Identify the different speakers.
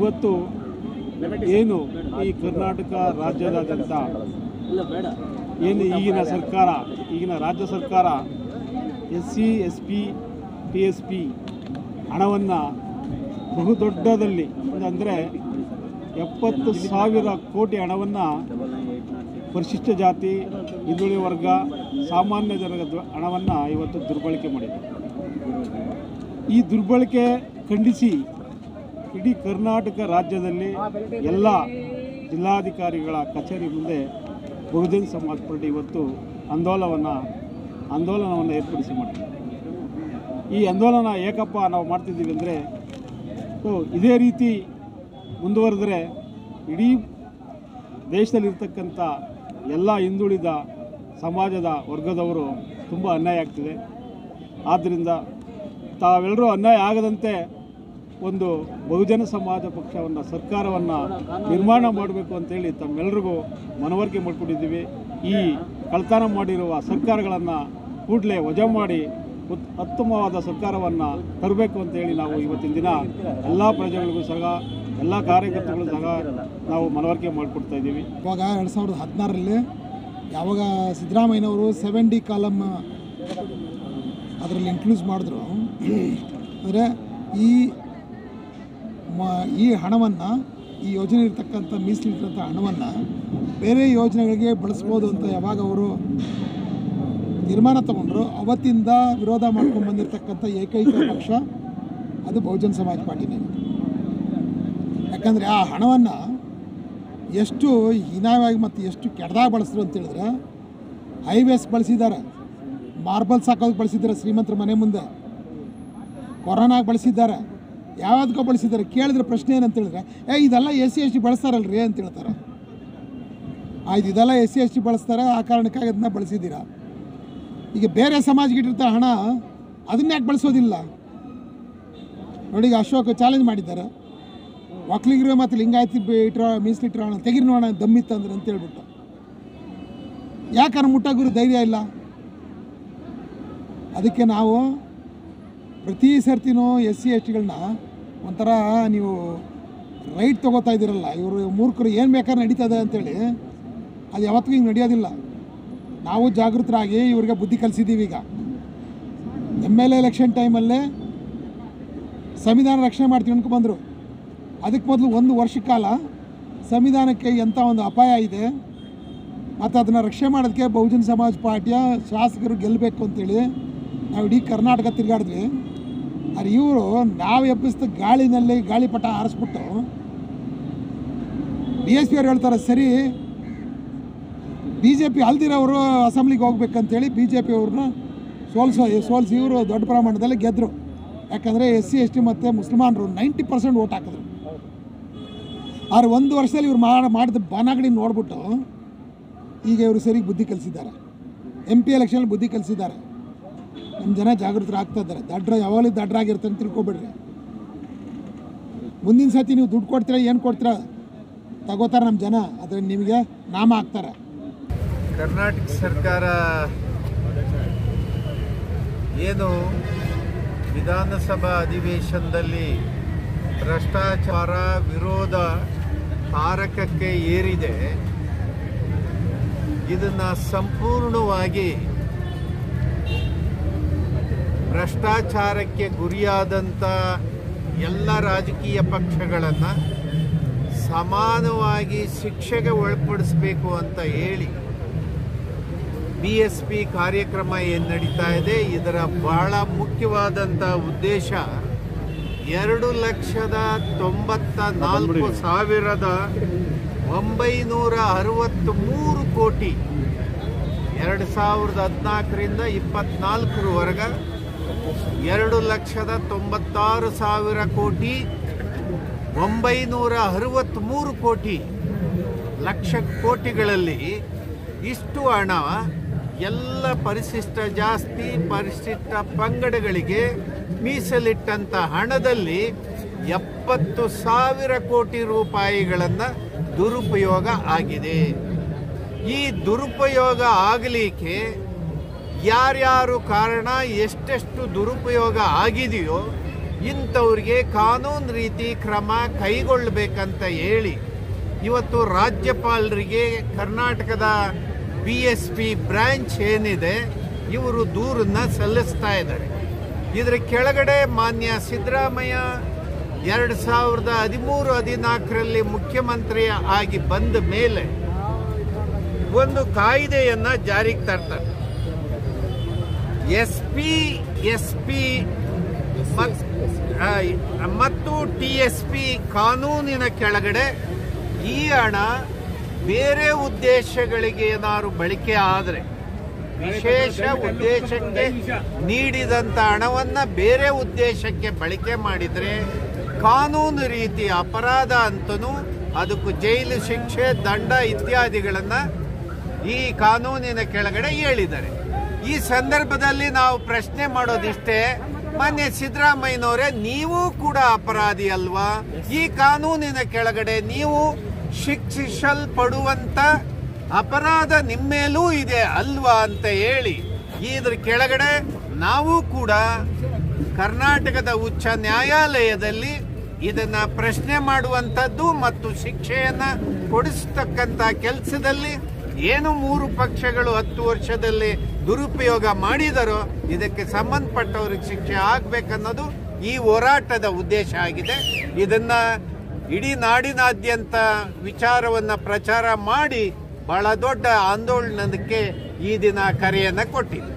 Speaker 1: ಇವತ್ತು ಏನು ಈ ಕರ್ನಾಟಕ ರಾಜ್ಯದಾದ್ಯಂತ ಏನು ಈಗಿನ ರಾಜ್ಯ ಸರ್ಕಾರ SC SP PSP ಹಣವನ್ನು ಬಹುದೊಡ್ಡದಲ್ಲಿ ಅಂದರೆ 70,000 ಕೋಟಿ ಹಣವನ್ನು ಪರಿಶಿಷ್ಟ ಜಾತಿ, ಹಿಂದುಳಿದ ವರ್ಗ, ಸಾಮಾನ್ಯ ಜನರ ಹಣವನ್ನು ಇವತ್ತು ದುರ್ಬಳಕೆ ಮಾಡಿದೆ. ಈ ದುರ್ಬಳಕೆ ಖಂಡಿಸಿ ಇಡೀ ಕರ್ನಾಟಕ ರಾಜ್ಯದಲ್ಲಿ ಎಲ್ಲ ಜಿಲ್ಲಾಧಿಕಾರಿಗಳ ಕಚೇರಿ ಮುಂದೆ ಬಹುಜನ್ ಸಮಾಜ್ ಪಾರ್ಟಿ ಇವತ್ತು ಆಂದೋಲನವನ್ನು ಏರ್ಪಡಿಸಿ ಮಾಡಿದೆ. ಈ ಆಂದೋಲನ ಏಕಪ್ಪ ನಾವು ಮಾಡ್ತಿದ್ದೀವಿ ಅಂದರೆ ಇದೇ ರೀತಿ ಮುಂದುವರೆದರೆ ಇಡೀ ದೇಶದಲ್ಲಿರ್ತಕ್ಕಂಥ ಎಲ್ಲ ಹಿಂದುಳಿದ ಸಮಾಜದ ವರ್ಗದವರು ತುಂಬ ಅನ್ಯಾಯ ಆಗ್ತಿದೆ. ಆದ್ದರಿಂದ ತಾವೆಲ್ಲರೂ ಅನ್ಯಾಯ ಆಗದಂತೆ ಒಂದು ಬಹುಜನ ಸಮಾಜ ಪಕ್ಷವನ್ನು ಸರ್ಕಾರವನ್ನು ನಿರ್ಮಾಣ ಮಾಡಬೇಕು ಅಂತೇಳಿ ತಮ್ಮೆಲ್ಲರಿಗೂ ಮನವರಿಕೆ ಮಾಡಿಕೊಂಡಿದ್ದೀವಿ. ಈ ಕಳ್ತನ ಮಾಡಿರುವ ಸರ್ಕಾರಗಳನ್ನು ಕೂಡಲೇ ವಜಾ ಮಾಡಿ ಉತ್ತಮವಾದ ಸರ್ಕಾರವನ್ನು ತರಬೇಕು ಅಂತೇಳಿ ನಾವು ಇವತ್ತಿನ ದಿನ ಎಲ್ಲ ಪ್ರಜೆಗಳಿಗೂ ಸಹ ಎಲ್ಲ ಕಾರ್ಯಕರ್ತಗಳು ಸಹ ನಾವು ಮನವರಿಕೆ ಮಾಡಿಕೊಡ್ತಾ ಇದ್ದೀವಿ.
Speaker 2: ಇವಾಗ 2016ರಲ್ಲಿ ಯಾವಾಗ ಸಿದ್ದರಾಮಯ್ಯನವರು 7D ಕಾಲಮ್ ಅದರಲ್ಲಿ ಇಂಕ್ಲೂಸ್ ಮಾಡಿದ್ರು, ಅಂದರೆ ಈ ಹಣವನ್ನು, ಈ ಯೋಜನೆ ಇರ್ತಕ್ಕಂಥ ಮೀಸಲಿರ್ತಕ್ಕಂಥ ಹಣವನ್ನು ಬೇರೆ ಯೋಜನೆಗಳಿಗೆ ಬಳಸ್ಬೋದು ಅಂತ ಯಾವಾಗ ಅವರು ತೀರ್ಮಾನ ತಗೊಂಡ್ರು, ಅವತ್ತಿಂದ ವಿರೋಧ ಮಾಡ್ಕೊಂಡು ಬಂದಿರತಕ್ಕಂಥ ಏಕೈಕ ಪಕ್ಷ ಅದು ಬಹುಜನ್ ಸಮಾಜ್ ಪಾರ್ಟಿನೇ. ಯಾಕಂದರೆ ಆ ಹಣವನ್ನು ಎಷ್ಟು ಹೀನಾಯವಾಗಿ ಮತ್ತು ಎಷ್ಟು ಕೆಟ್ಟದಾಗಿ ಬಳಸಿದ್ರು ಅಂತೇಳಿದ್ರೆ, ಹೈವೇಸ್ ಬಳಸಿದ್ದಾರೆ, ಮಾರ್ಬಲ್ಸ್ ಹಾಕೋದಕ್ಕೆ ಬಳಸಿದ್ದಾರೆ, ಶ್ರೀಮಂತರ ಮನೆ ಮುಂದೆ ಕೊರೋನಾಗೆ ಬಳಸಿದ್ದಾರೆ, ಯಾವುದಕ್ಕೋ ಬಳಸಿದ್ದಾರೆ. ಕೇಳಿದ್ರೆ ಪ್ರಶ್ನೆ ಏನಂತೇಳಿದ್ರೆ, ಇದೆಲ್ಲ SC ST ಬಳಸ್ತಾರಲ್ರಿ ಅಂತ ಹೇಳ್ತಾರೆ. ಆಯ್ತು, ಇದೆಲ್ಲ SC ST ಬಳಸ್ತಾರೆ, ಆ ಕಾರಣಕ್ಕಾಗಿ ಅದನ್ನ ಬಳಸಿದ್ದೀರಾ. ಈಗ ಬೇರೆ ಸಮಾಜಕ್ಕೆ ಇಟ್ಟಿರ್ತ ಹಣ ಅದನ್ನ ಯಾಕೆ ಬಳಸೋದಿಲ್ಲ ನೋಡಿ. ಈಗ ಅಶೋಕ್ ಚಾಲೆಂಜ್ ಮಾಡಿದ್ದಾರೆ, ಒಕ್ಕಲಿಗರು ಮತ್ತು ಲಿಂಗಾಯತಿ ಮೀಸಲಿಟ್ಟಿರೋ ಹಣ ತೆಗಿರಿ ನೋಡೋಣ ದಮ್ಮಿತ್ತಂದ್ರೆ ಅಂತ ಹೇಳ್ಬಿಟ್ಟು. ಯಾಕಂದ್ರೆ ಮುಟ್ಟಾಗಿರೋ ಧೈರ್ಯ ಇಲ್ಲ. ಅದಕ್ಕೆ ನಾವು ಪ್ರತಿ ಸರ್ತಿನೂ SC STಗಳನ್ನ ಒಂಥರ ನೀವು ರೈಟ್ ತೊಗೋತಾ ಇದ್ದೀರಲ್ಲ, ಇವರು ಮೂರ್ಖರು ಏನು ಬೇಕಾದ್ರೆ ನಡೀತದೆ ಅಂತೇಳಿ, ಅದು ಯಾವತ್ತಿಗೂ ಹಿಂಗೆ ನಡೆಯೋದಿಲ್ಲ. ನಾವು ಜಾಗೃತರಾಗಿ ಇವ್ರಿಗೆ ಬುದ್ಧಿ ಕಲಿಸಿದ್ದೀವಿ. ಈಗ MLA ಎಲೆಕ್ಷನ್ ಟೈಮಲ್ಲೇ ಸಂವಿಧಾನ ರಕ್ಷಣೆ ಮಾಡ್ತೀವಿ ಅನ್ಕೊಂಡ್ಬಂದರು. ಅದಕ್ಕೆ ಮೊದಲು 1 ವರ್ಷ ಕಾಲ ಸಂವಿಧಾನಕ್ಕೆ ಎಂಥ ಒಂದು ಅಪಾಯ ಇದೆ ಮತ್ತು ಅದನ್ನು ರಕ್ಷಣೆ ಮಾಡೋದಕ್ಕೆ ಬಹುಜನ್ ಸಮಾಜ್ ಪಾರ್ಟಿಯ ಶಾಸಕರು ಗೆಲ್ಲಬೇಕು ಅಂತೇಳಿ ನಾವು ಇಡೀ ಕರ್ನಾಟಕ ತಿರುಗಾಡಿದ್ವಿ. ಆದರೆ ಇವರು ನಾವು ಎಬ್ಬಿಸಿದ ಗಾಳಿನಲ್ಲಿ ಗಾಳಿಪಟ ಹಾರಿಸ್ಬಿಟ್ಟು DSP ಅವ್ರು ಹೇಳ್ತಾರೆ, ಸರಿ BJP ಅಲ್ದಿರೋರು ಅಸೆಂಬ್ಲಿಗೆ ಹೋಗ್ಬೇಕಂತೇಳಿ BJP ಅವ್ರನ್ನ ಸೋಲಿಸಿ ಇವರು ದೊಡ್ಡ ಪ್ರಮಾಣದಲ್ಲಿ ಗೆದ್ದರು. ಯಾಕಂದರೆ SC ST ಮತ್ತು ಮುಸಲ್ಮಾನರು 90% ಓಟ್ ಹಾಕಿದ್ರು. ಆದ್ರೆ 1 ವರ್ಷದಲ್ಲಿ ಇವ್ರು ಮಾಡಿದ ಬಾನಾಗಡಿ ನೋಡ್ಬಿಟ್ಟು ಈಗ ಇವರು ಸರಿಗೆ ಬುದ್ಧಿ ಕಲಿಸಿದ್ದಾರೆ. MP ಎಲೆಕ್ಷನಲ್ಲಿ ಬುದ್ಧಿ ಕಲಿಸಿದ್ದಾರೆ. ನಮ್ಮ ಜನ ಜಾಗೃತರಾಗ್ತಾ ಇದ್ದಾರೆ. ಯಾವಾಗಲೂ ದಡ್ಡರಾಗಿರ್ತಾರೆ ಅಂತ ತಿಳ್ಕೊಬೇಡ್ರಿ. ಮುಂದಿನ ಸತಿ ನೀವು ದುಡ್ಡು ಕೊಡ್ತೀರಾ, ಏನು ಕೊಡ್ತೀರಾ ತಗೋತಾರೆ ನಮ್ಮ ಜನ, ಆದರೆ ನಿಮಗೆ ನಾಮ ಹಾಕ್ತಾರೆ.
Speaker 3: ಕರ್ನಾಟಕ ಸರ್ಕಾರ ಏನು ವಿಧಾನಸಭಾ ಅಧಿವೇಶನದಲ್ಲಿ ಭ್ರಷ್ಟಾಚಾರ ವಿರೋಧ ತಾರಕಕ್ಕೆ ಏರಿದೆ, ಇದನ್ನು ಸಂಪೂರ್ಣವಾಗಿ ಭ್ರಷ್ಟಾಚಾರಕ್ಕೆ ಗುರಿಯಾದಂಥ ಎಲ್ಲ ರಾಜಕೀಯ ಪಕ್ಷಗಳನ್ನು ಸಮಾನವಾಗಿ ಶಿಕ್ಷೆಗೆ ಒಳಪಡಿಸಬೇಕು ಅಂತ ಹೇಳಿ BSP ಕಾರ್ಯಕ್ರಮ ಏನು ನಡೀತಾ ಇದೆ, ಇದರ ಬಹಳ ಮುಖ್ಯವಾದಂಥ ಉದ್ದೇಶ 2,94,963 ಕೋಟಿ 2014ರಿಂದ 24ರವರೆಗೆ 2,96,000 ಕೋಟಿ 963 ಕೋಟಿ ಲಕ್ಷ ಕೋಟಿಗಳಲ್ಲಿ ಇಷ್ಟು ಹಣ ಎಲ್ಲ ಪರಿಶಿಷ್ಟ ಜಾಸ್ತಿ ಪರಿಶಿಷ್ಟ ಪಂಗಡಗಳಿಗೆ ಮೀಸಲಿಟ್ಟಂಥ ಹಣದಲ್ಲಿ 70,000 ಕೋಟಿ ರೂಪಾಯಿಗಳನ್ನು ದುರುಪಯೋಗ ಆಗಿದೆ. ಈ ದುರುಪಯೋಗ ಆಗಲಿಕ್ಕೆ ಯಾರ್ಯಾರು ಕಾರಣ, ಎಷ್ಟೆಷ್ಟು ದುರುಪಯೋಗ ಆಗಿದೆಯೋ ಇಂಥವ್ರಿಗೆ ಕಾನೂನು ರೀತಿ ಕ್ರಮ ಕೈಗೊಳ್ಳಬೇಕಂತ ಹೇಳಿ ಇವತ್ತು ರಾಜ್ಯಪಾಲರಿಗೆ ಕರ್ನಾಟಕದ BSP ಬ್ರಾಂಚ್ ಏನಿದೆ ಇವರು ದೂರನ್ನು ಸಲ್ಲಿಸ್ತಾ ಇದ್ದಾರೆ. ಇದರ ಕೆಳಗಡೆ ಮಾನ್ಯ ಸಿದ್ದರಾಮಯ್ಯ 2013-14ರಲ್ಲಿ ಮುಖ್ಯಮಂತ್ರಿ ಆಗಿ ಬಂದ ಮೇಲೆ ಒಂದು ಕಾಯ್ದೆಯನ್ನು ಜಾರಿಗೆ ತರ್ತಾರೆ. SP ಮತ್ತು TSP ಕಾನೂನಿನ ಕೆಳಗಡೆ ಈ ಹಣ ಬೇರೆ ಉದ್ದೇಶಗಳಿಗೆ ಏನಾದ್ರು ಬಳಕೆ ಆದರೆ, ವಿಶೇಷ ಉದ್ದೇಶಕ್ಕೆ ನೀಡಿದಂಥ ಹಣವನ್ನು ಬೇರೆ ಉದ್ದೇಶಕ್ಕೆ ಬಳಕೆ ಮಾಡಿದರೆ ಕಾನೂನು ರೀತಿ ಅಪರಾಧ ಅಂತನೂ ಅದಕ್ಕೂ ಜೈಲು ಶಿಕ್ಷೆ, ದಂಡ ಇತ್ಯಾದಿಗಳನ್ನು ಈ ಕಾನೂನಿನ ಕೆಳಗಡೆ ಹೇಳಿದ್ದಾರೆ. ಈ ಸಂದರ್ಭದಲ್ಲಿ ನಾವು ಪ್ರಶ್ನೆ ಮಾಡೋದಿಷ್ಟೇ, ಮಾನ್ಯ ಸಿದ್ದರಾಮಯ್ಯನವರೇ, ನೀವು ಕೂಡ ಅಪರಾಧಿ ಅಲ್ವಾ? ಈ ಕಾನೂನಿನ ಕೆಳಗಡೆ ನೀವು ಶಿಕ್ಷಿಸಲ್ಪಡುವಂತ ಅಪರಾಧ ನಿಮ್ಮೇಲೂ ಇದೆ ಅಲ್ವಾ ಅಂತ ಹೇಳಿ ಇದ್ರ ಕೆಳಗಡೆ ನಾವು ಕೂಡ ಕರ್ನಾಟಕದ ಉಚ್ಚ ನ್ಯಾಯಾಲಯದಲ್ಲಿ ಇದನ್ನ ಪ್ರಶ್ನೆ ಮಾಡುವಂಥದ್ದು ಮತ್ತು ಶಿಕ್ಷೆಯನ್ನ ಕೊಡಿಸ್ತಕ್ಕಂಥ ಕೆಲಸದಲ್ಲಿ ಏನು 3 ಪಕ್ಷಗಳು 10 ವರ್ಷದಲ್ಲಿ ದುರುಪಯೋಗ ಮಾಡಿದರೋ ಇದಕ್ಕೆ ಸಂಬಂಧಪಟ್ಟವ್ರಿಗೆ ಶಿಕ್ಷೆ ಆಗಬೇಕನ್ನೋದು ಈ ಹೋರಾಟದ ಉದ್ದೇಶ ಆಗಿದೆ. ಇದನ್ನ ಇಡೀ ನಾಡಿನಾದ್ಯಂತ ವಿಚಾರವನ್ನು ಪ್ರಚಾರ ಮಾಡಿ ಬಹಳ ದೊಡ್ಡ ಆಂದೋಲನಕ್ಕೆ ಈ ದಿನ ಕರೆಯನ್ನು ಕೊಟ್ಟಿದೆ.